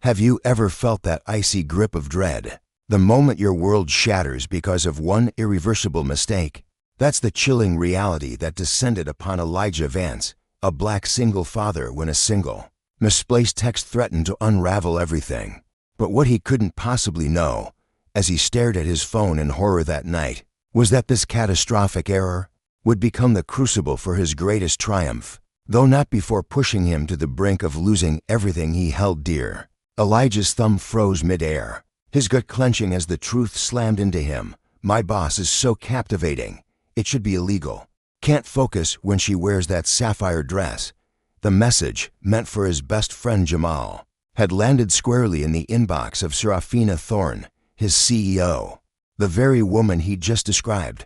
Have you ever felt that icy grip of dread? The moment your world shatters because of one irreversible mistake? That's the chilling reality that descended upon Elijah Vance, a black single father, when a single, misplaced text threatened to unravel everything. But what he couldn't possibly know, as he stared at his phone in horror that night, was that this catastrophic error would become the crucible for his greatest triumph, though not before pushing him to the brink of losing everything he held dear. Elijah's thumb froze mid-air, his gut clenching as the truth slammed into him. My boss is so captivating. It should be illegal. Can't focus when she wears that sapphire dress. The message, meant for his best friend Jamal, had landed squarely in the inbox of Serafina Thorne, his CEO, the very woman he'd just described.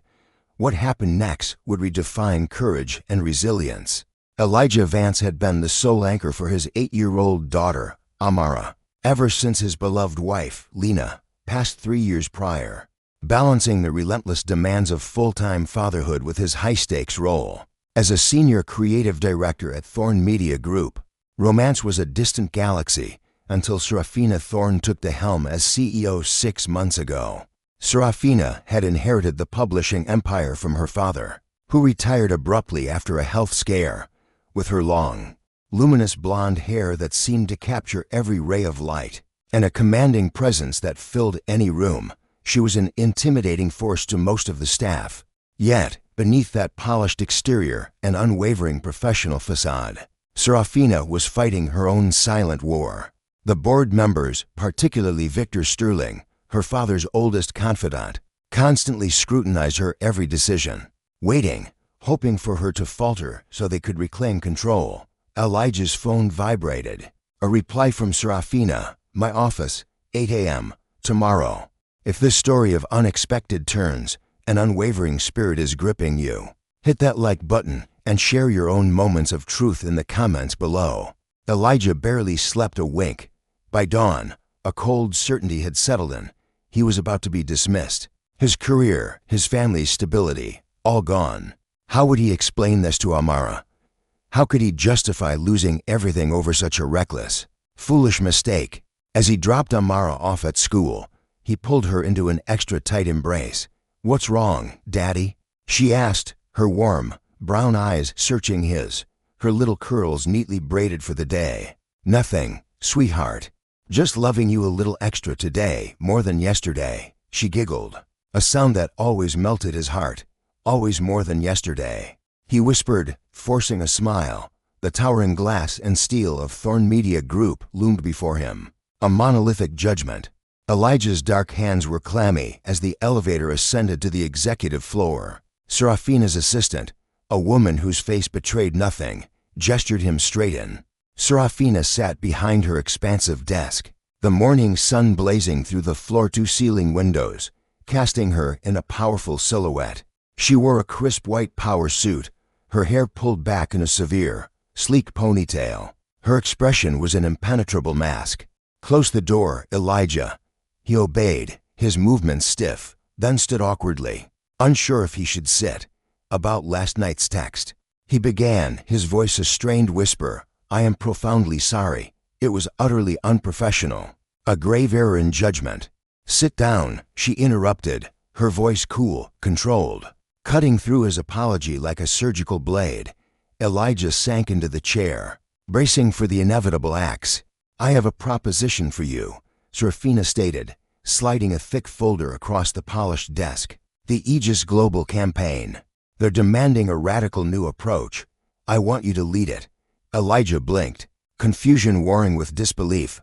What happened next would redefine courage and resilience. Elijah Vance had been the sole anchor for his 8-year-old daughter, Amara, ever since his beloved wife, Lena, passed 3 years prior. Balancing the relentless demands of full-time fatherhood with his high-stakes role as a senior creative director at Thorne Media Group, romance was a distant galaxy until Serafina Thorne took the helm as CEO 6 months ago. Serafina had inherited the publishing empire from her father, who retired abruptly after a health scare. With her long, luminous blonde hair that seemed to capture every ray of light, and a commanding presence that filled any room, she was an intimidating force to most of the staff. Yet, beneath that polished exterior and unwavering professional facade, Serafina was fighting her own silent war. The board members, particularly Victor Sterling, her father's oldest confidant, constantly scrutinized her every decision, waiting, hoping for her to falter so they could reclaim control. Elijah's phone vibrated. A reply from Serafina. My office, 8 a.m. tomorrow. If this story of unexpected turns and unwavering spirit is gripping you, hit that like button and share your own moments of truth in the comments below. Elijah barely slept a wink. By dawn, a cold certainty had settled in. He was about to be dismissed. His career, his family's stability, all gone. How would he explain this to Amara? How could he justify losing everything over such a reckless, foolish mistake? As he dropped Amara off at school, he pulled her into an extra tight embrace. What's wrong, Daddy? She asked, her warm, brown eyes searching his, her little curls neatly braided for the day. Nothing, sweetheart. Just loving you a little extra today, more than yesterday, she giggled, a sound that always melted his heart. Always more than yesterday. He whispered, forcing a smile. The towering glass and steel of Thorne Media Group loomed before him, a monolithic judgment. Elijah's dark hands were clammy as the elevator ascended to the executive floor. Serafina's assistant, a woman whose face betrayed nothing, gestured him straight in. Serafina sat behind her expansive desk, the morning sun blazing through the floor-to-ceiling windows, casting her in a powerful silhouette. She wore a crisp white power suit, her hair pulled back in a severe, sleek ponytail. Her expression was an impenetrable mask. Close the door, Elijah. He obeyed, his movements stiff, then stood awkwardly, unsure if he should sit. About last night's text. He began, his voice a strained whisper. I am profoundly sorry. It was utterly unprofessional. A grave error in judgment. Sit down, she interrupted, her voice cool, controlled. Cutting through his apology like a surgical blade, Elijah sank into the chair, bracing for the inevitable axe. I have a proposition for you, Serafina stated, sliding a thick folder across the polished desk. The Aegis Global campaign. They're demanding a radical new approach. I want you to lead it. Elijah blinked, confusion warring with disbelief.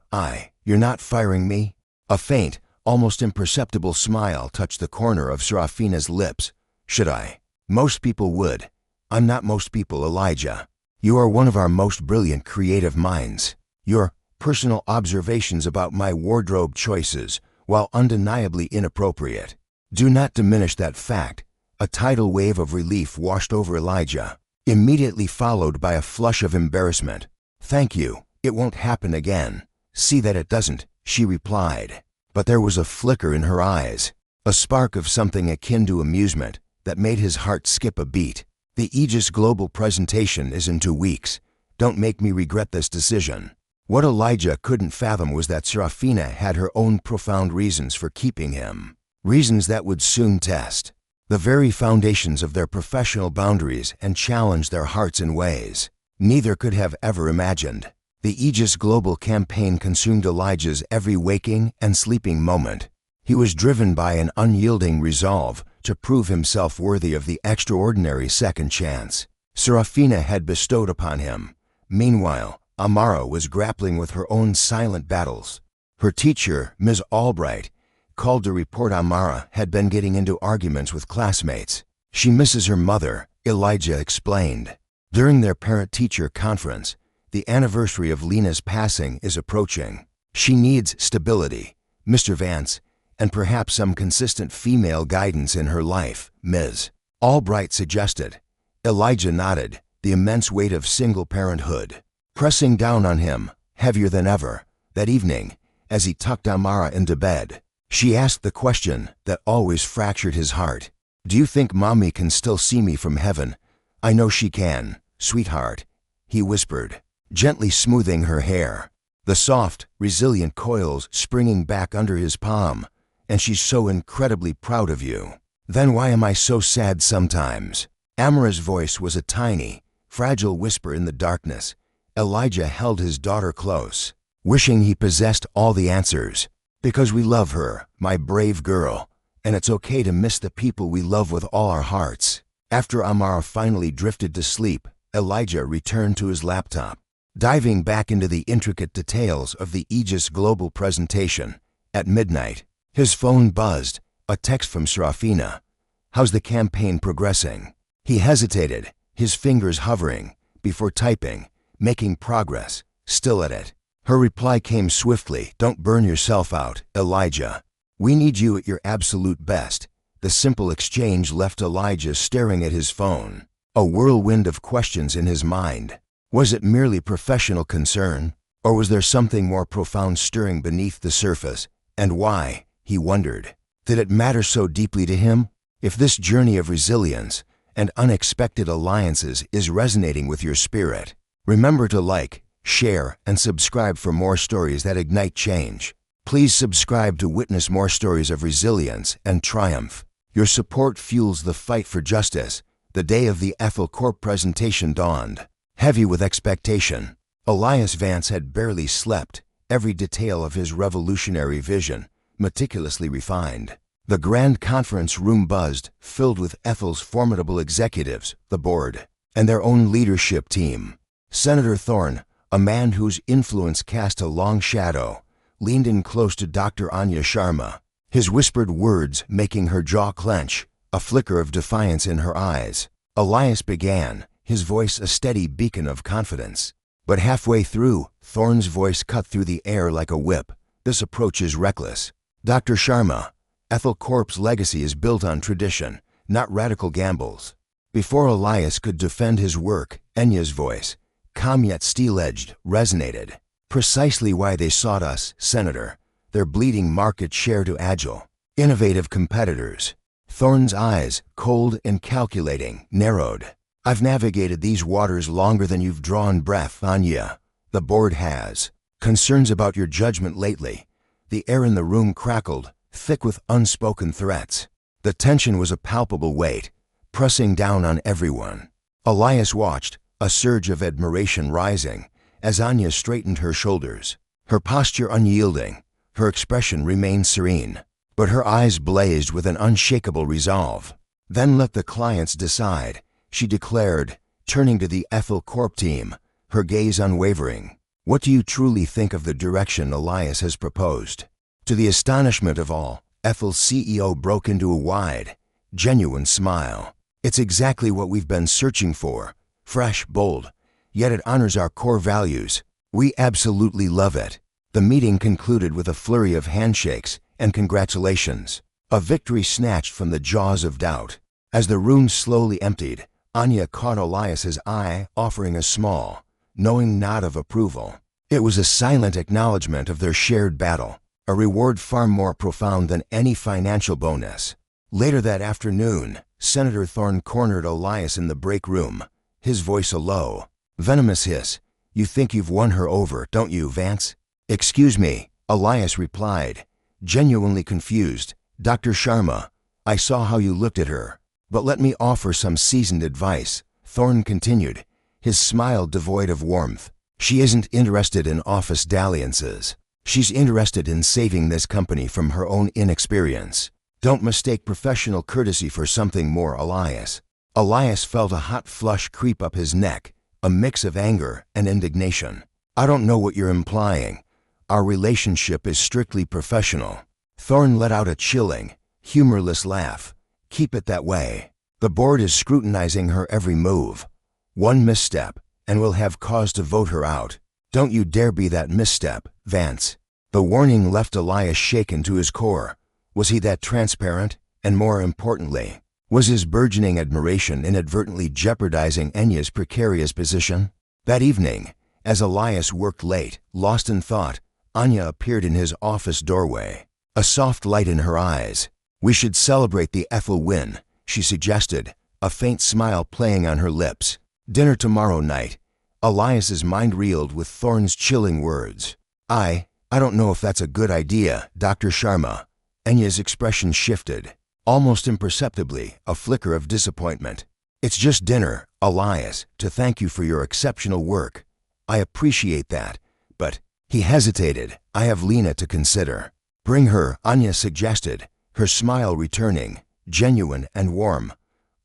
You're not firing me? A faint, almost imperceptible smile touched the corner of Serafina's lips. Should I? Most people would. I'm not most people, Elijah. You are one of our most brilliant creative minds. Your personal observations about my wardrobe choices, while undeniably inappropriate, do not diminish that fact. A tidal wave of relief washed over Elijah, immediately followed by a flush of embarrassment. Thank you. It won't happen again. See that it doesn't, she replied. But there was a flicker in her eyes, a spark of something akin to amusement, that made his heart skip a beat. The Aegis Global presentation is in 2 weeks. Don't make me regret this decision. What Elijah couldn't fathom was that Serafina had her own profound reasons for keeping him, reasons that would soon test the very foundations of their professional boundaries and challenge their hearts in ways neither could have ever imagined. The Aegis Global campaign consumed Elijah's every waking and sleeping moment. He was driven by an unyielding resolve to prove himself worthy of the extraordinary second chance Serafina had bestowed upon him. Meanwhile, Amara was grappling with her own silent battles. Her teacher, Ms. Albright, called to report Amara had been getting into arguments with classmates. She misses her mother, Elijah explained. During their parent-teacher conference, the anniversary of Lena's passing is approaching. She needs stability, Mr. Vance, and perhaps some consistent female guidance in her life, Ms. Albright suggested. Elijah nodded, the immense weight of single parenthood pressing down on him, heavier than ever. That evening, as he tucked Amara into bed, she asked the question that always fractured his heart. "Do you think Mommy can still see me from heaven?" "I know she can, sweetheart," he whispered, gently smoothing her hair, the soft, resilient coils springing back under his palm. "And she's so incredibly proud of you." "Then why am I so sad sometimes?" Amara's voice was a tiny, fragile whisper in the darkness. Elijah held his daughter close, wishing he possessed all the answers. "Because we love her, my brave girl, and it's okay to miss the people we love with all our hearts." After Amara finally drifted to sleep, Elijah returned to his laptop, diving back into the intricate details of the Aegis Global presentation. At midnight, his phone buzzed, a text from Serafina. "How's the campaign progressing?" He hesitated, his fingers hovering, before typing, "Making progress, still at it." Her reply came swiftly. "Don't burn yourself out, Elijah. We need you at your absolute best." The simple exchange left Elijah staring at his phone, a whirlwind of questions in his mind. Was it merely professional concern, or was there something more profound stirring beneath the surface? And why, he wondered, did it matter so deeply to him? If this journey of resilience and unexpected alliances is resonating with your spirit, remember to like, share, and subscribe for more stories that ignite change. Please subscribe to witness more stories of resilience and triumph. Your support fuels the fight for justice. The day of the Ethel Corp presentation dawned, heavy with expectation. Elias Vance had barely slept, every detail of his revolutionary vision meticulously refined. The grand conference room buzzed, filled with Ethel's formidable executives, the board, and their own leadership team. Senator Thorne, a man whose influence cast a long shadow, leaned in close to Dr. Anya Sharma, his whispered words making her jaw clench, a flicker of defiance in her eyes. Elias began, his voice a steady beacon of confidence. But halfway through, Thorne's voice cut through the air like a whip. "This approach is reckless. Dr. Sharma, Ethel Corp's legacy is built on tradition, not radical gambles." Before Elias could defend his work, Enya's voice, calm yet steel-edged, resonated. "Precisely why they sought us, Senator. Their bleeding market share to agile, innovative competitors." Thorne's eyes, cold and calculating, narrowed. "I've navigated these waters longer than you've drawn breath, Anya. The board has. Concerns about your judgment lately." The air in the room crackled, thick with unspoken threats. The tension was a palpable weight, pressing down on everyone. Elias watched, a surge of admiration rising, as Anya straightened her shoulders, her posture unyielding. Her expression remained serene, but her eyes blazed with an unshakable resolve. "Then let the clients decide," she declared, turning to the Ethel Corp team, her gaze unwavering. "What do you truly think of the direction Elias has proposed?" To the astonishment of all, Ethel's CEO broke into a wide, genuine smile. "It's exactly what we've been searching for. Fresh, bold, yet it honors our core values. We absolutely love it." The meeting concluded with a flurry of handshakes and congratulations, a victory snatched from the jaws of doubt. As the room slowly emptied, Anya caught Elias's eye, offering a small, knowing nod of approval. It was a silent acknowledgement of their shared battle, a reward far more profound than any financial bonus. Later that afternoon, Senator Thorne cornered Elias in the break room, his voice a low, venomous hiss. You think you've won her over, don't you, Vance? Excuse me, Elias replied, genuinely confused. Dr. Sharma, I saw how you looked at her. But let me offer some seasoned advice, Thorne continued, his smile devoid of warmth. She isn't interested in office dalliances. She's interested in saving this company from her own inexperience. Don't mistake professional courtesy for something more, Elias. Elias felt a hot flush creep up his neck, a mix of anger and indignation. I don't know what you're implying. Our relationship is strictly professional. Thorne let out a chilling, humorless laugh. Keep it that way. The board is scrutinizing her every move. One misstep, and we'll have cause to vote her out. Don't you dare be that misstep, Vance. The warning left Elias shaken to his core. Was he that transparent? And more importantly, was his burgeoning admiration inadvertently jeopardizing Enya's precarious position? That evening, as Elias worked late, lost in thought, Anya appeared in his office doorway, a soft light in her eyes. We should celebrate the Ethel win, she suggested, a faint smile playing on her lips. Dinner tomorrow night. Elias's mind reeled with Thorne's chilling words. I don't know if that's a good idea, Dr. Sharma. Enya's expression shifted, almost imperceptibly, a flicker of disappointment. It's just dinner, Elias, to thank you for your exceptional work. I appreciate that, but he hesitated. I have Lena to consider. Bring her, Anya suggested, her smile returning, genuine and warm.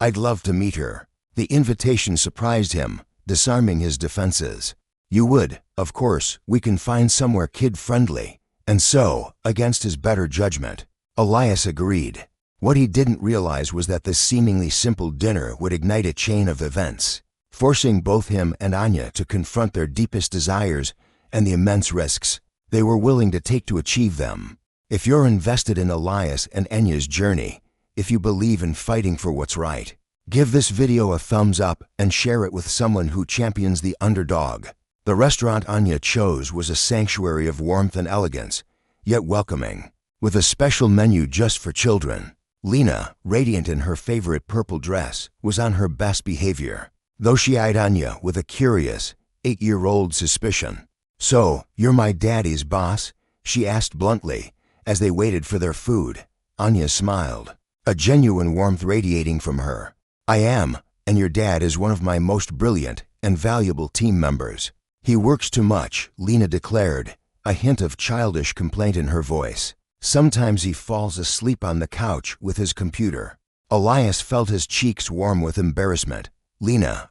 I'd love to meet her. The invitation surprised him, disarming his defenses. You would, of course, we can find somewhere kid-friendly. And so, against his better judgment, Elias agreed. What he didn't realize was that this seemingly simple dinner would ignite a chain of events, forcing both him and Anya to confront their deepest desires and the immense risks they were willing to take to achieve them. If you're invested in Elias and Enya's journey, if you believe in fighting for what's right, give this video a thumbs up and share it with someone who champions the underdog. The restaurant Anya chose was a sanctuary of warmth and elegance, yet welcoming, with a special menu just for children. Lena, radiant in her favorite purple dress, was on her best behavior, though she eyed Anya with a curious, 8-year-old suspicion. So, you're my daddy's boss? She asked bluntly, as they waited for their food. Anya smiled, a genuine warmth radiating from her. I am, and your dad is one of my most brilliant and valuable team members. He works too much, Lena declared, a hint of childish complaint in her voice. Sometimes he falls asleep on the couch with his computer. Elias felt his cheeks warm with embarrassment. Lena,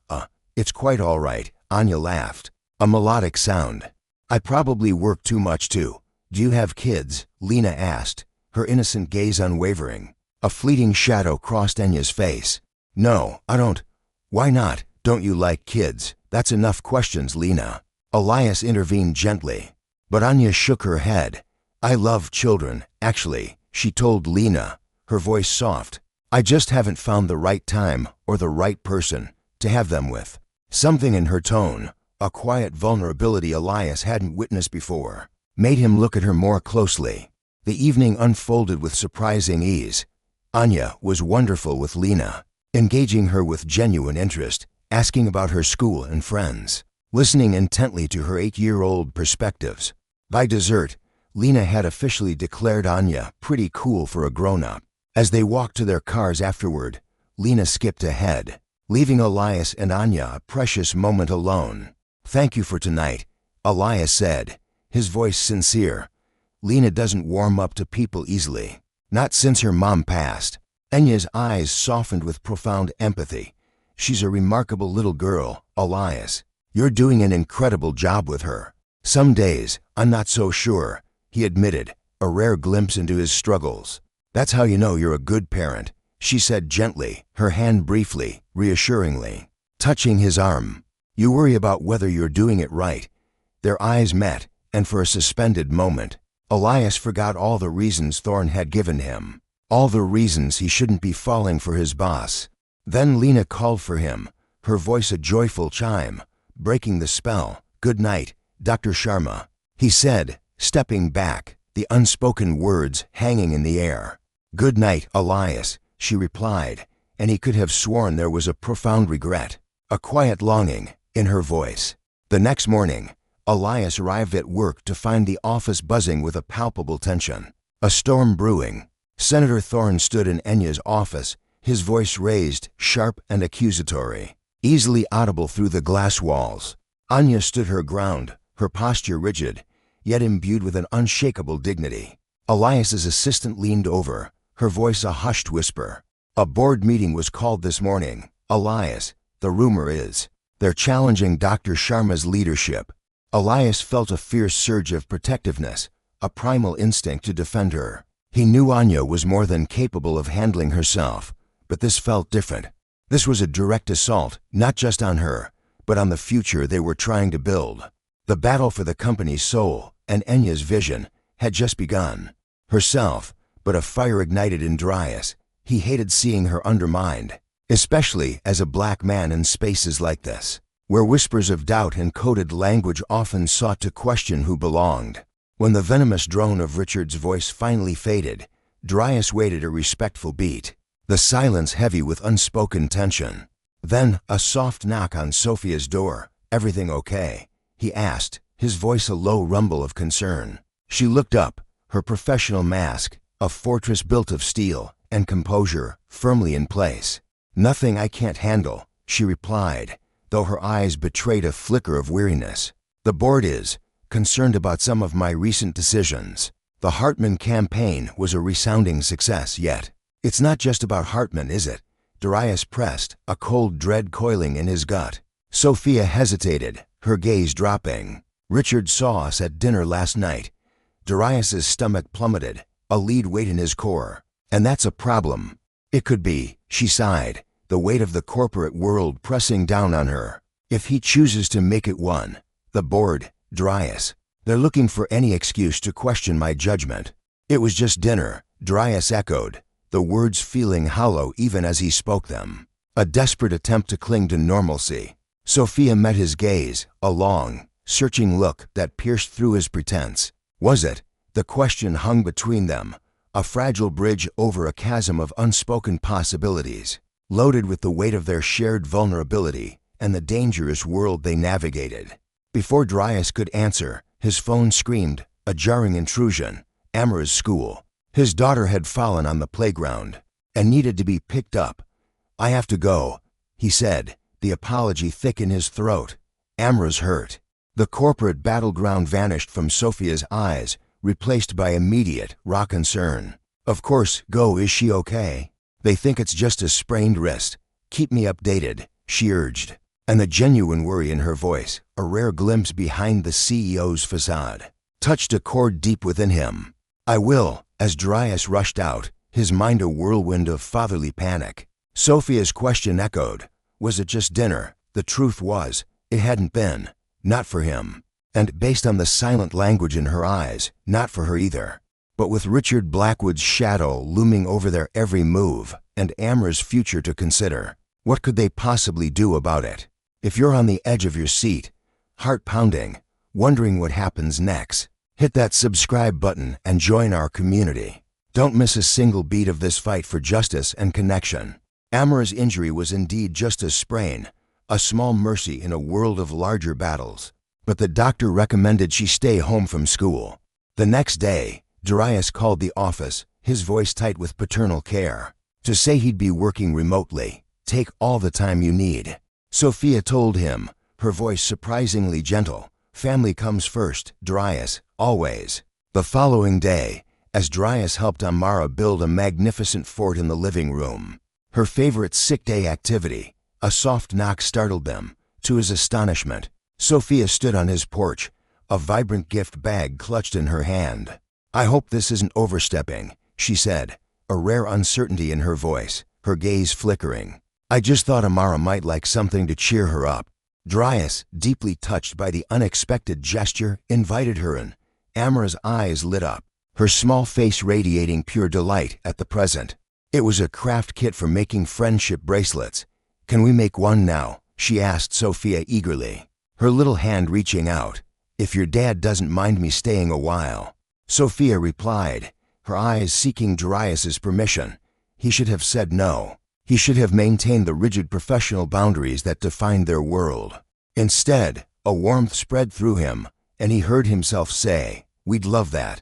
it's quite all right, Anya laughed, a melodic sound. I probably work too much too. Do you have kids? Lena asked, her innocent gaze unwavering. A fleeting shadow crossed Enya's face. No, I don't. Why not? Don't you like kids? That's enough questions, Lena. Elias intervened gently, but Anya shook her head. I love children, actually, she told Lena, her voice soft. I just haven't found the right time or the right person to have them with. Something in her tone, a quiet vulnerability Elias hadn't witnessed before, made him look at her more closely. The evening unfolded with surprising ease. Anya was wonderful with Lena, engaging her with genuine interest, asking about her school and friends, listening intently to her 8-year-old perspectives. By dessert, Lena had officially declared Anya pretty cool for a grown-up. As they walked to their cars afterward, Lena skipped ahead, leaving Elias and Anya a precious moment alone. Thank you for tonight, Elias said, his voice sincere. Lena doesn't warm up to people easily, not since her mom passed. Enya's eyes softened with profound empathy. She's a remarkable little girl, Elias. You're doing an incredible job with her. Some days, I'm not so sure, he admitted, a rare glimpse into his struggles. That's how you know you're a good parent, she said gently, her hand briefly, reassuringly, touching his arm. You worry about whether you're doing it right. Their eyes met, and for a suspended moment, Elias forgot all the reasons Thorne had given him, all the reasons he shouldn't be falling for his boss. Then Lena called for him, her voice a joyful chime, breaking the spell. Good night, Dr. Sharma, he said, stepping back, the unspoken words hanging in the air. Good night, Elias, she replied, and he could have sworn there was a profound regret, a quiet longing, in her voice. The next morning, Elias arrived at work to find the office buzzing with a palpable tension. A storm brewing. Senator Thorne stood in Enya's office, his voice raised, sharp and accusatory, easily audible through the glass walls. Anya stood her ground, her posture rigid, yet imbued with an unshakable dignity. Elias's assistant leaned over, her voice a hushed whisper. "A board meeting was called this morning, Elias. The rumor is they're challenging Dr. Sharma's leadership." Elias felt a fierce surge of protectiveness, a primal instinct to defend her. He knew Anya was more than capable of handling herself, but this felt different. This was a direct assault, not just on her, but on the future they were trying to build. The battle for the company's soul, and Enya's vision, had just begun. Herself, but a fire ignited in Darius. He hated seeing her undermined, especially as a black man in spaces like this, where whispers of doubt and coded language often sought to question who belonged. When the venomous drone of Richard's voice finally faded, Darius waited a respectful beat, the silence heavy with unspoken tension. Then, a soft knock on Sophia's door. "Everything okay?" he asked, his voice a low rumble of concern. She looked up, her professional mask, a fortress built of steel, and composure, firmly in place. "Nothing I can't handle," she replied, though her eyes betrayed a flicker of weariness. "The board is concerned about some of my recent decisions." The Hartman campaign was a resounding success, yet it's not just about Hartman, is it? Darius pressed, a cold dread coiling in his gut. Sophia hesitated, her gaze dropping. "Richard saw us at dinner last night." Darius's stomach plummeted, a lead weight in his core. "And that's a problem." "It could be," she sighed, the weight of the corporate world pressing down on her. "If he chooses to make it one." "The board, Darius. They're looking for any excuse to question my judgment." "It was just dinner," Darius echoed, the words feeling hollow even as he spoke them. A desperate attempt to cling to normalcy. Sophia met his gaze, a long, searching look that pierced through his pretense. Was it? The question hung between them, a fragile bridge over a chasm of unspoken possibilities, loaded with the weight of their shared vulnerability and the dangerous world they navigated. Before Darius could answer, his phone screamed, a jarring intrusion. Amra's school. His daughter had fallen on the playground and needed to be picked up. "I have to go," he said, the apology thick in his throat. "Amra's hurt." The corporate battleground vanished from Sophia's eyes, replaced by immediate, raw concern. "Of course, go. Is she okay?" "They think it's just a sprained wrist. Keep me updated," she urged, and the genuine worry in her voice, a rare glimpse behind the CEO's facade, touched a chord deep within him. "I will," as Darius rushed out, his mind a whirlwind of fatherly panic. Sophia's question echoed. Was it just dinner? The truth was, it hadn't been. Not for him. And based on the silent language in her eyes, not for her either. But with Richard Blackwood's shadow looming over their every move, and Amra's future to consider, what could they possibly do about it? If you're on the edge of your seat, heart pounding, wondering what happens next, hit that subscribe button and join our community. Don't miss a single beat of this fight for justice and connection. Amra's injury was indeed just a sprain, a small mercy in a world of larger battles. But the doctor recommended she stay home from school. The next day, Darius called the office, his voice tight with paternal care, to say he'd be working remotely. "Take all the time you need." Sophia told him, her voice surprisingly gentle. "Family comes first, Darius, always." The following day, as Darius helped Amara build a magnificent fort in the living room, her favorite sick day activity, a soft knock startled them. To his astonishment, Sophia stood on his porch, a vibrant gift bag clutched in her hand. "I hope this isn't overstepping," she said, a rare uncertainty in her voice, her gaze flickering. "I just thought Amara might like something to cheer her up." Darius, deeply touched by the unexpected gesture, invited her in. Amara's eyes lit up, her small face radiating pure delight at the present. It was a craft kit for making friendship bracelets. "Can we make one now?" she asked Sophia eagerly, her little hand reaching out. "If your dad doesn't mind me staying a while." Sophia replied, her eyes seeking Darius's permission. He should have said no. He should have maintained the rigid professional boundaries that defined their world. Instead, A warmth spread through him, and he heard himself say, "We'd love that."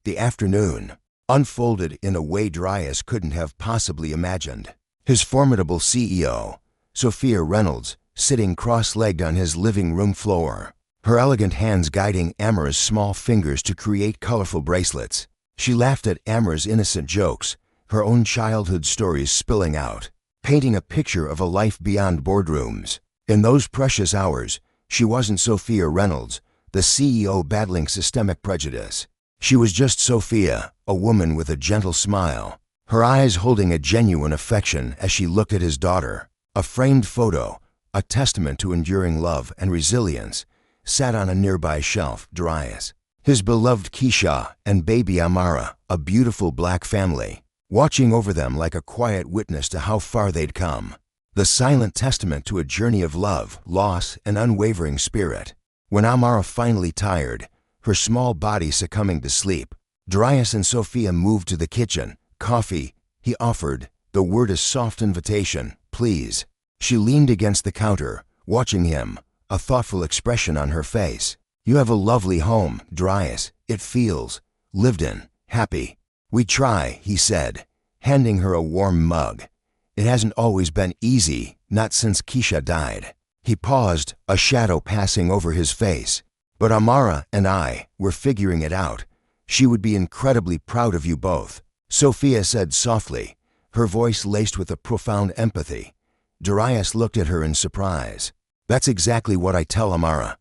The afternoon unfolded in a way Darius couldn't have possibly imagined. His formidable CEO, Sophia Reynolds, sitting cross-legged on his living room floor, her elegant hands guiding Amara's small fingers to create colorful bracelets. She laughed at Amara's innocent jokes, her own childhood stories spilling out, painting a picture of a life beyond boardrooms. In those precious hours, she wasn't Sophia Reynolds, the CEO battling systemic prejudice. She was just Sophia, a woman with a gentle smile, her eyes holding a genuine affection as she looked at his daughter. A framed photo, a testament to enduring love and resilience, sat on a nearby shelf. Darius, his beloved Keisha, and baby Amara, a beautiful black family, watching over them like a quiet witness to how far they'd come. The silent testament to a journey of love, loss, and unwavering spirit. When Amara finally tired, her small body succumbing to sleep, Darius and Sophia moved to the kitchen. "Coffee," he offered, the word a soft invitation. "Please." She leaned against the counter, watching him, a thoughtful expression on her face. "You have a lovely home, Darius. It feels lived in, happy." "We try," he said, handing her a warm mug. "It hasn't always been easy, not since Keisha died." He paused, a shadow passing over his face. "But Amara and I, we're figuring it out. She would be incredibly proud of you both," Sophia said softly, her voice laced with a profound empathy. Darius looked at her in surprise. "That's exactly what I tell Amara."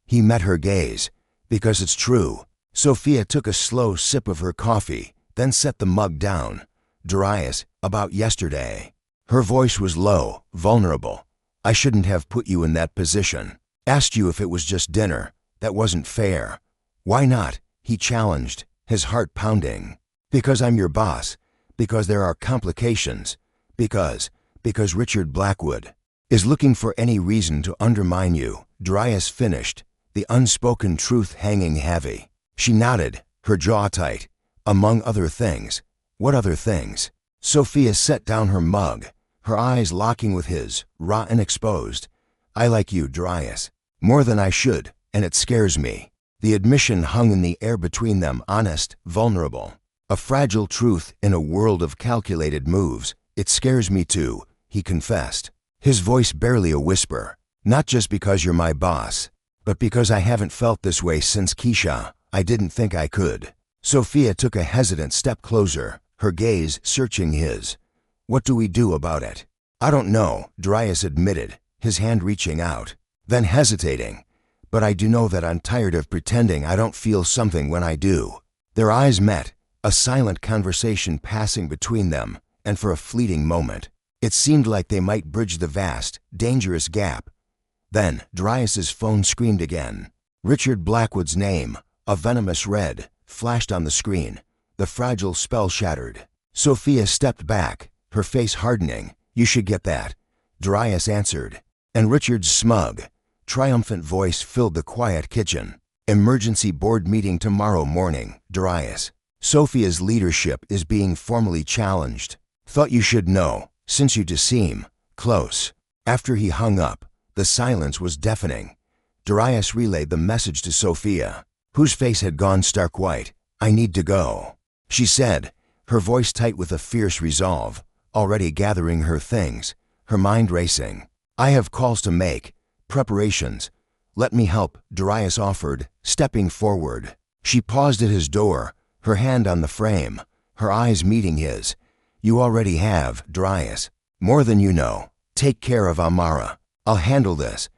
He met her gaze. "Because it's true." Sophia took a slow sip of her coffee, then set the mug down. "Darius, about yesterday." Her voice was low, vulnerable. "I shouldn't have put you in that position. Asked you if it was just dinner. That wasn't fair." "Why not?" he challenged, his heart pounding. "Because I'm your boss. Because there are complications. Because Richard Blackwood is looking for any reason to undermine you," Darius finished, the unspoken truth hanging heavy. She nodded, her jaw tight. "Among other things." "What other things?" Sophia set down her mug, her eyes locking with his, raw and exposed. "I like you, Darius, more than I should, and it scares me." The admission hung in the air between them, honest, vulnerable. A fragile truth in a world of calculated moves. "It scares me too," he confessed, his voice barely a whisper. "Not just because you're my boss, but because I haven't felt this way since Keisha. I didn't think I could." Sophia took a hesitant step closer, her gaze searching his. "What do we do about it?" "I don't know," Darius admitted, his hand reaching out, then hesitating. "But I do know that I'm tired of pretending I don't feel something when I do." Their eyes met, a silent conversation passing between them, and for a fleeting moment, it seemed like they might bridge the vast, dangerous gap. Then Darius's phone screamed again. Richard Blackwood's name, a venomous red, flashed on the screen. The fragile spell shattered. Sophia stepped back, her face hardening. "You should get that," Darius answered, and Richard's smug, triumphant voice filled the quiet kitchen. "Emergency board meeting tomorrow morning, Darius. Sophia's leadership is being formally challenged. Thought you should know, since you do seem close." After he hung up, the silence was deafening. Darius relayed the message to Sophia, whose face had gone stark white. "I need to go," she said, her voice tight with a fierce resolve, already gathering her things, her mind racing. "I have calls to make, preparations." "Let me help," Darius offered, stepping forward. She paused at his door, her hand on the frame, her eyes meeting his. "You already have, Darius. More than you know. Take care of Amara. I'll handle this."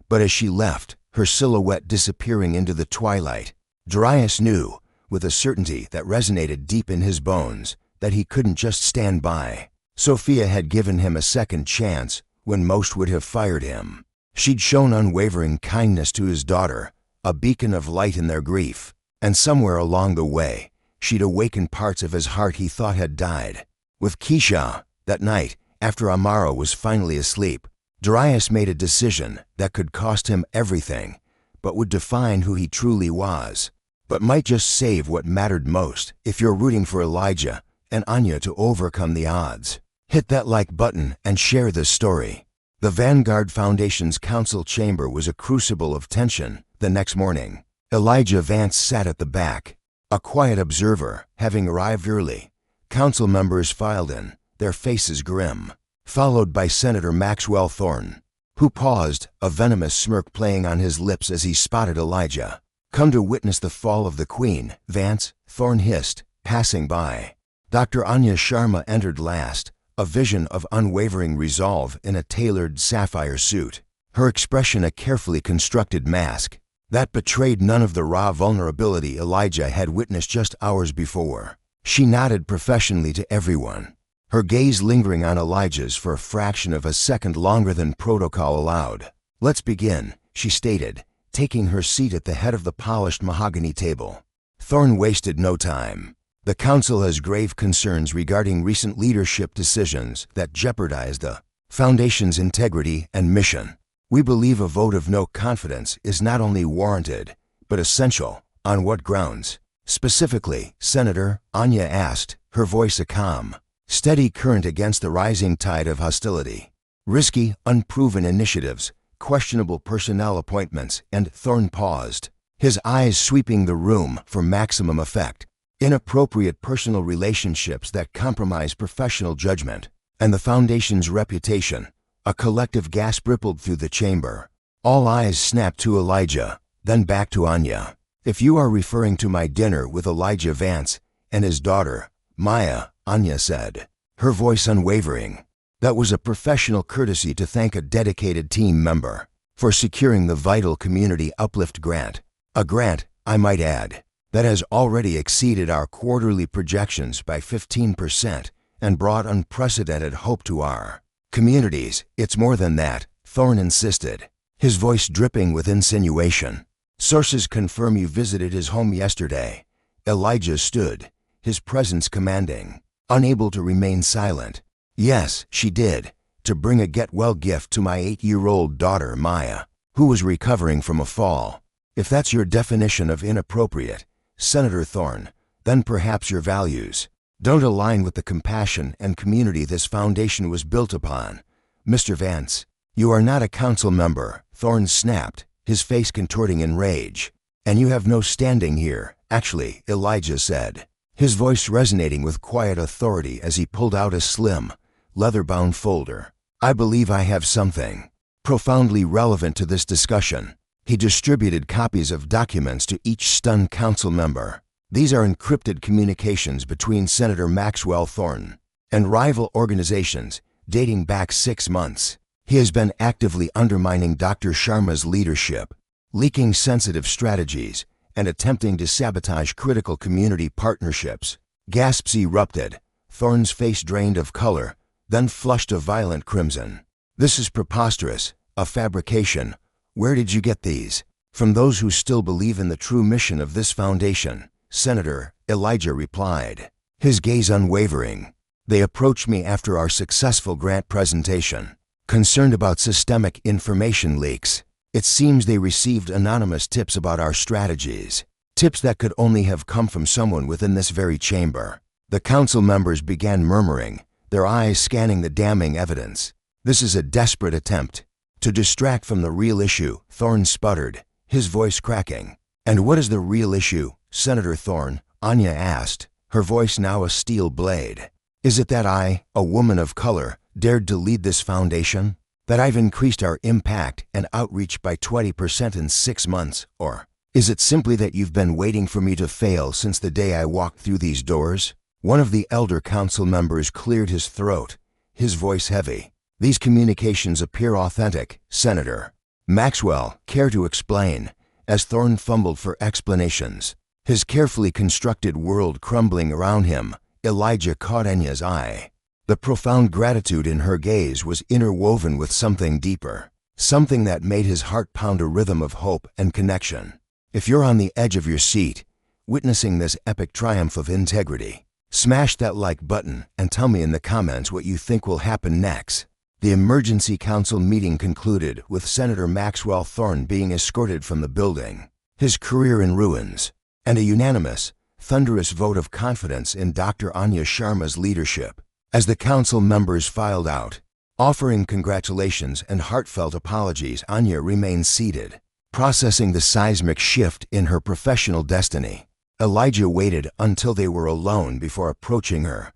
But as she left, her silhouette disappearing into the twilight, Darius knew, with a certainty that resonated deep in his bones, that he couldn't just stand by. Sophia had given him a second chance when most would have fired him. She'd shown unwavering kindness to his daughter, a beacon of light in their grief, and somewhere along the way, she'd awakened parts of his heart he thought had died. With Keisha, that night, after Amara was finally asleep, Darius made a decision that could cost him everything, but would define who he truly was, but might just save what mattered most. If you're rooting for Elijah and Anya to overcome the odds, hit that like button and share this story. The Vanguard Foundation's council chamber was a crucible of tension. The next morning, Elijah Vance sat at the back, a quiet observer, having arrived early. Council members filed in, their faces grim, followed by Senator Maxwell Thorne, who paused, a venomous smirk playing on his lips as he spotted Elijah. "Come to witness the fall of the Queen, Vance," Thorne hissed, passing by. Dr. Anya Sharma entered last, a vision of unwavering resolve in a tailored sapphire suit, her expression a carefully constructed mask that betrayed none of the raw vulnerability Elijah had witnessed just hours before. She nodded professionally to everyone, her gaze lingering on Elijah's for a fraction of a second longer than protocol allowed. "Let's begin," she stated, taking her seat at the head of the polished mahogany table. Thorne wasted no time. "The Council has grave concerns regarding recent leadership decisions that jeopardized the Foundation's integrity and mission. We believe a vote of no confidence is not only warranted, but essential." "On what grounds?" Specifically, Senator Anya asked, her voice a calm, steady current against the rising tide of hostility. "Risky, unproven initiatives, questionable personnel appointments," and Thorne paused, his eyes sweeping the room for maximum effect. "Inappropriate personal relationships that compromise professional judgment and the Foundation's reputation." A collective gasp rippled through the chamber. All eyes snapped to Elijah, then back to Anya. "If you are referring to my dinner with Elijah Vance and his daughter, Maya," Anya said, her voice unwavering, "that was a professional courtesy to thank a dedicated team member for securing the vital community uplift grant. A grant, I might add, that has already exceeded our quarterly projections by 15% and brought unprecedented hope to our communities." "It's more than that," Thorne insisted, his voice dripping with insinuation. "Sources confirm you visited his home yesterday." Elijah stood, his presence commanding, unable to remain silent. "Yes, she did, to bring a get-well gift to my 8-year-old daughter, Maya, who was recovering from a fall." "If that's your definition of inappropriate, Senator Thorne, then perhaps your values don't align with the compassion and community this foundation was built upon. Mr. Vance, you are not a council member," Thorne snapped, his face contorting in rage. "And you have no standing here, actually," Elijah said, his voice resonating with quiet authority as he pulled out a slim, leather-bound folder. "I believe I have something profoundly relevant to this discussion." He distributed copies of documents to each stunned council member. "These are encrypted communications between Senator Maxwell Thorne and rival organizations dating back 6 months. He has been actively undermining Dr. Sharma's leadership, leaking sensitive strategies, and attempting to sabotage critical community partnerships." Gasps erupted. Thorne's face drained of color, then flushed a violent crimson. "This is preposterous, a fabrication. Where did you get these?" "From those who still believe in the true mission of this foundation, Senator," Elijah replied, his gaze unwavering. "They approached me after our successful grant presentation, concerned about systemic information leaks. It seems they received anonymous tips about our strategies, tips that could only have come from someone within this very chamber." The council members began murmuring, their eyes scanning the damning evidence. "This is a desperate attempt to distract from the real issue," Thorne sputtered, his voice cracking. "And what is the real issue, Senator Thorne?" Anya asked, her voice now a steel blade. "Is it that I, a woman of color, dared to lead this foundation? That I've increased our impact and outreach by 20% in 6 months? Or is it simply that you've been waiting for me to fail since the day I walked through these doors?" One of the elder council members cleared his throat, his voice heavy. "These communications appear authentic, Senator Maxwell. Care to explain?" As Thorne fumbled for explanations, his carefully constructed world crumbling around him, Elijah caught Anya's eye. The profound gratitude in her gaze was interwoven with something deeper, something that made his heart pound a rhythm of hope and connection. "If you're on the edge of your seat, witnessing this epic triumph of integrity, smash that like button and tell me in the comments what you think will happen next." The emergency council meeting concluded with Senator Maxwell Thorne being escorted from the building, his career in ruins, and a unanimous, thunderous vote of confidence in Dr. Anya Sharma's leadership. As the council members filed out, Offering congratulations and heartfelt apologies, Anya remained seated, processing the seismic shift in her professional destiny. Elijah waited until they were alone before approaching her.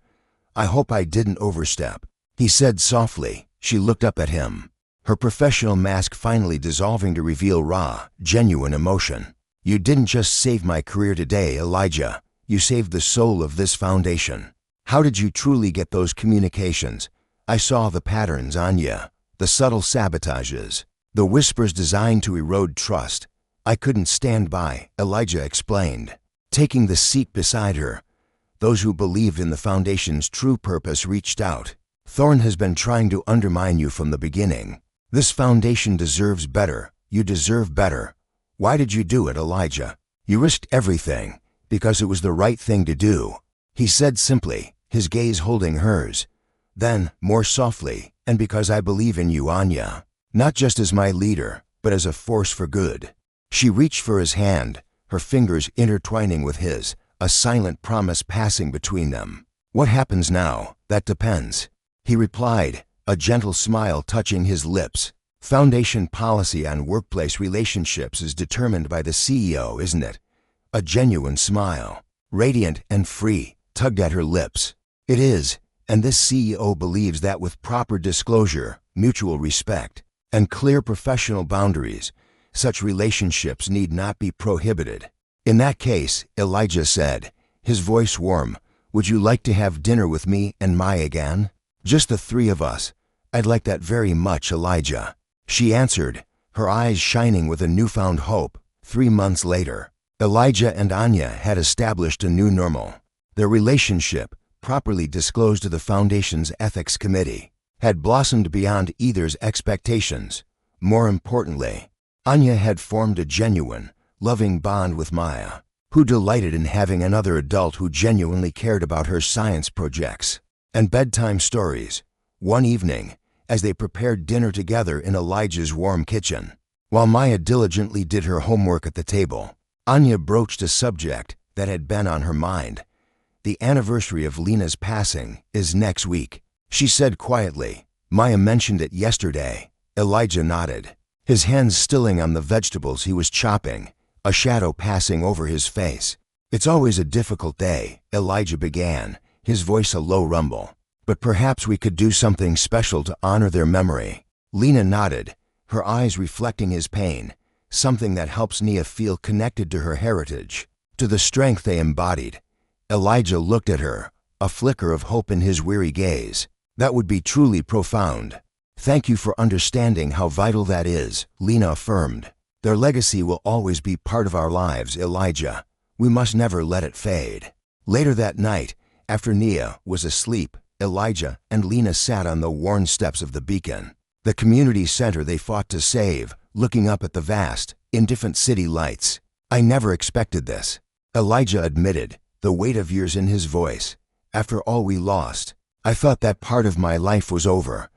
"I hope I didn't overstep," he said softly. She looked up at him, her professional mask finally dissolving to reveal raw, genuine emotion. "You didn't just save my career today, Elijah. You saved the soul of this foundation. How did you truly get those communications? I saw the patterns, Anya, the subtle sabotages, the whispers designed to erode trust. I couldn't stand by," Elijah explained, taking the seat beside her. "Those who believed in the foundation's true purpose reached out. Thorn has been trying to undermine you from the beginning. This foundation deserves better. You deserve better. Why did you do it, Elijah? You risked everything because it was the right thing to do," he said simply, his gaze holding hers. Then, more softly, "And because I believe in you, Anya, not just as my leader, but as a force for good." She reached for his hand, her fingers intertwining with his, a silent promise passing between them. "What happens now, that depends," he replied, a gentle smile touching his lips. "Foundation policy on workplace relationships is determined by the CEO, isn't it?" A genuine smile, radiant and free, tugged at her lips. "It is, and this CEO believes that with proper disclosure, mutual respect, and clear professional boundaries, such relationships need not be prohibited." "In that case," Elijah said, his voice warm, "would you like to have dinner with me and Mai again? Just the three of us. I'd like that very much, Elijah," she answered, her eyes shining with a newfound hope. 3 months later, Elijah and Anya had established a new normal. Their relationship, properly disclosed to the Foundation's Ethics Committee, had blossomed beyond either's expectations. More importantly, Anya had formed a genuine, loving bond with Maya, who delighted in having another adult who genuinely cared about her science projects and bedtime stories. One evening, as they prepared dinner together in Elijah's warm kitchen, while Maya diligently did her homework at the table, Anya broached a subject that had been on her mind. "The anniversary of Lena's passing is next week," she said quietly. "Maya mentioned it yesterday." Elijah nodded, his hands stilling on the vegetables he was chopping, a shadow passing over his face. "It's always a difficult day," Elijah began, his voice a low rumble. "But perhaps we could do something special to honor their memory." Lena nodded, her eyes reflecting his pain, something that helps Nia feel connected to her heritage, to the strength they embodied. Elijah looked at her, a flicker of hope in his weary gaze. "That would be truly profound." "Thank you for understanding how vital that is," Lena affirmed. "Their legacy will always be part of our lives, Elijah. We must never let it fade." Later that night, after Nia was asleep, Elijah and Lena sat on the worn steps of the beacon, the community center they fought to save, looking up at the vast, indifferent city lights. "I never expected this," Elijah admitted, the weight of years in his voice. "After all we lost, I thought that part of my life was over.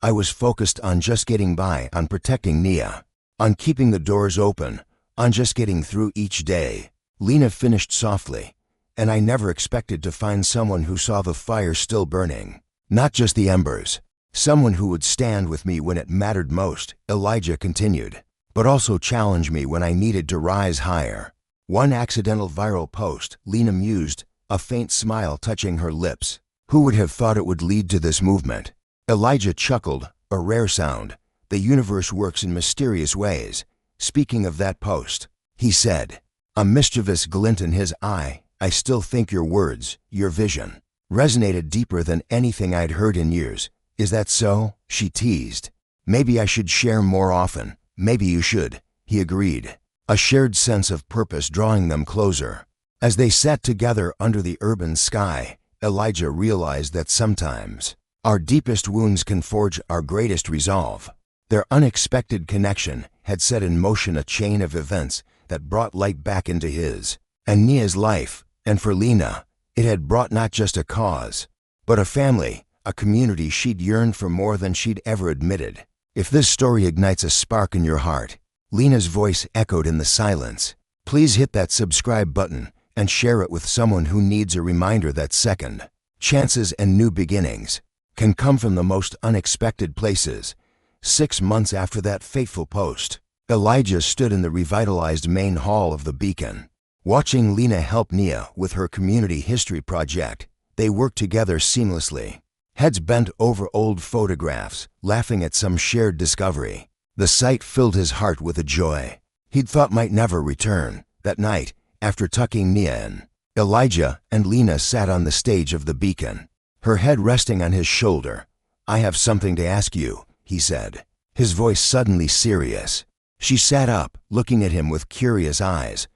I was focused on just getting by, on protecting Nia, on keeping the doors open, on just getting through each day." Lena finished softly, "And I never expected to find someone who saw the fire still burning, not just the embers. Someone who would stand with me when it mattered most," Elijah continued, "but also challenge me when I needed to rise higher." "One accidental viral post," Lena mused, a faint smile touching her lips. "Who would have thought it would lead to this movement?" Elijah chuckled, a rare sound. "The universe works in mysterious ways. Speaking of that post," he said, a mischievous glint in his eye, "I still think your words, your vision, resonated deeper than anything I'd heard in years." "Is that so?" she teased. "Maybe I should share more often." "Maybe you should," he agreed, a shared sense of purpose drawing them closer. As they sat together under the urban sky, Elijah realized that sometimes our deepest wounds can forge our greatest resolve. Their unexpected connection had set in motion a chain of events that brought light back into his and Nia's life, and for Lena, it had brought not just a cause, but a family, a community she'd yearned for more than she'd ever admitted. "If this story ignites a spark in your heart," Lena's voice echoed in the silence, "please hit that subscribe button and share it with someone who needs a reminder that second chances and new beginnings can come from the most unexpected places. 6 months after that fateful post, Elijah stood in the revitalized main hall of the Beacon. Watching Lena help Nia with her community history project, they worked together seamlessly. Heads bent over old photographs, laughing at some shared discovery. The sight filled his heart with a joy he'd thought might never return. That night, after tucking Nia in, Elijah and Lena sat on the stage of the Beacon, her head resting on his shoulder. "I have something to ask you," he said, his voice suddenly serious. She sat up, looking at him with curious eyes.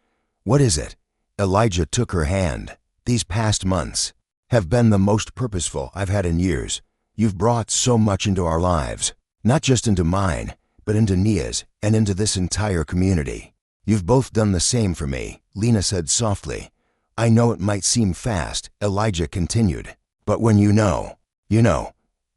"What is it?" Elijah took her hand. "These past months have been the most purposeful I've had in years. You've brought so much into our lives, not just into mine, but into Nia's and into this entire community. You've both done the same for me," Lena said softly. "I know it might seem fast," Elijah continued, "but when you know, you know."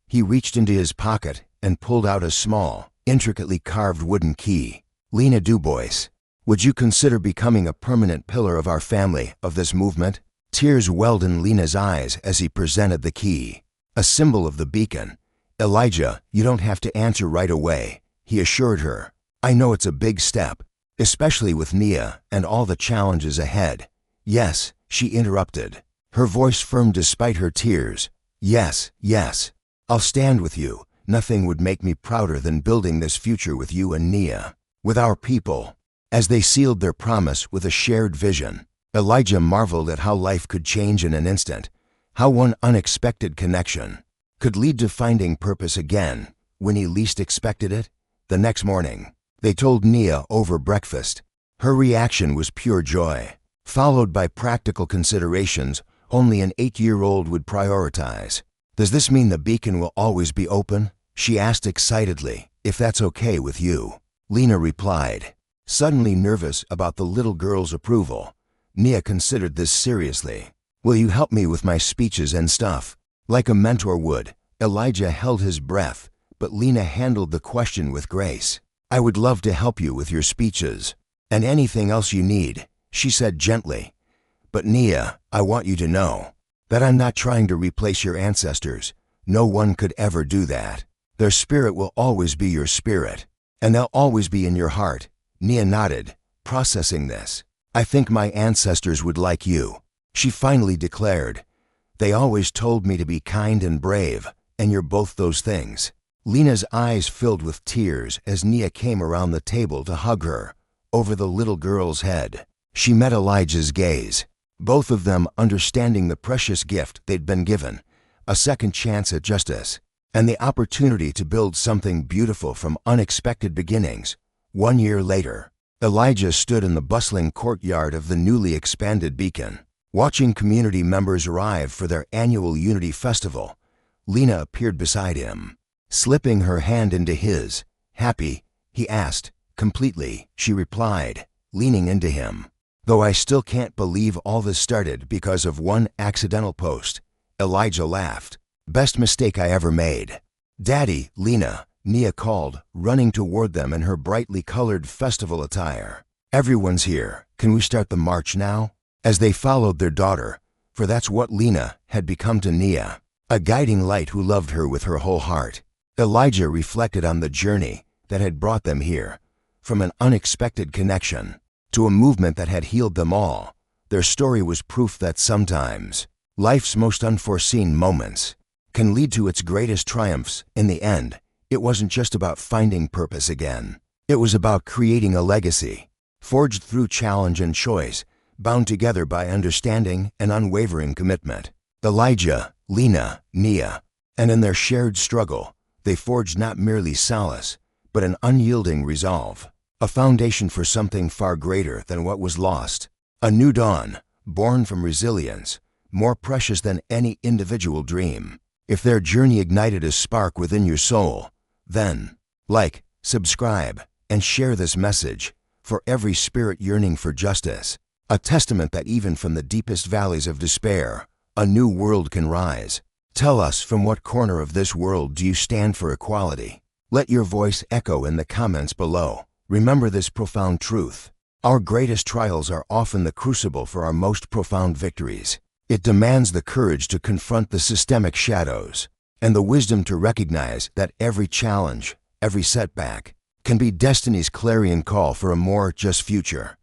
He reached into his pocket and pulled out a small, intricately carved wooden key. "Lena Dubois, would you consider becoming a permanent pillar of our family, of this movement?" Tears welled in Lena's eyes as he presented the key, a symbol of the Beacon. "Elijah, you don't have to answer right away," he assured her. "I know it's a big step, especially with Nia and all the challenges ahead." "Yes," she interrupted, her voice firm despite her tears. "Yes, yes. I'll stand with you. Nothing would make me prouder than building this future with you and Nia, with our people." As they sealed their promise with a shared vision, Elijah marveled at how life could change in an instant, how one unexpected connection could lead to finding purpose again when he least expected it. The next morning, they told Nia over breakfast. Her reaction was pure joy, followed by practical considerations only an 8-year-old would prioritize. "Does this mean the Beacon will always be open?" she asked excitedly. "If that's okay with you," Lena replied, suddenly nervous about the little girl's approval. Nia considered this seriously. "Will you help me with my speeches and stuff?" Like a mentor would, Elijah held his breath, but Lena handled the question with grace. "I would love to help you with your speeches, and anything else you need," she said gently. "But Nia, I want you to know that I'm not trying to replace your ancestors. No one could ever do that. Their spirit will always be your spirit, and they'll always be in your heart." Nia nodded, processing this. "I think my ancestors would like you," she finally declared. "They always told me to be kind and brave, and you're both those things." Lena's eyes filled with tears as Nia came around the table to hug her. Over the little girl's head, she met Elijah's gaze, both of them understanding the precious gift they'd been given, a second chance at justice, and the opportunity to build something beautiful from unexpected beginnings. 1 year later, Elijah stood in the bustling courtyard of the newly expanded Beacon, watching community members arrive for their annual Unity Festival. Lena appeared beside him, slipping her hand into his. "Happy?" he asked. "Completely," she replied, leaning into him. "Though I still can't believe all this started because of one accidental post." Elijah laughed. "Best mistake I ever made." "Daddy, Lena," Nia called, running toward them in her brightly colored festival attire. "Everyone's here. Can we start the march now?" As they followed their daughter, for that's what Lena had become to Nia, a guiding light who loved her with her whole heart, Elijah reflected on the journey that had brought them here, from an unexpected connection to a movement that had healed them all. Their story was proof that sometimes life's most unforeseen moments can lead to its greatest triumphs. In the end, it wasn't just about finding purpose again. It was about creating a legacy, forged through challenge and choice, bound together by understanding and unwavering commitment. Elijah, Lena, Nia, and in their shared struggle, they forged not merely solace, but an unyielding resolve, a foundation for something far greater than what was lost. A new dawn, born from resilience, more precious than any individual dream. If their journey ignited a spark within your soul, then like, subscribe, and share this message for every spirit yearning for justice, a testament that even from the deepest valleys of despair, a new world can rise. Tell us, from what corner of this world do you stand for equality? Let your voice echo in the comments below. Remember this profound truth: our greatest trials are often the crucible for our most profound victories. It demands the courage to confront the systemic shadows, and the wisdom to recognize that every challenge, every setback, can be destiny's clarion call for a more just future.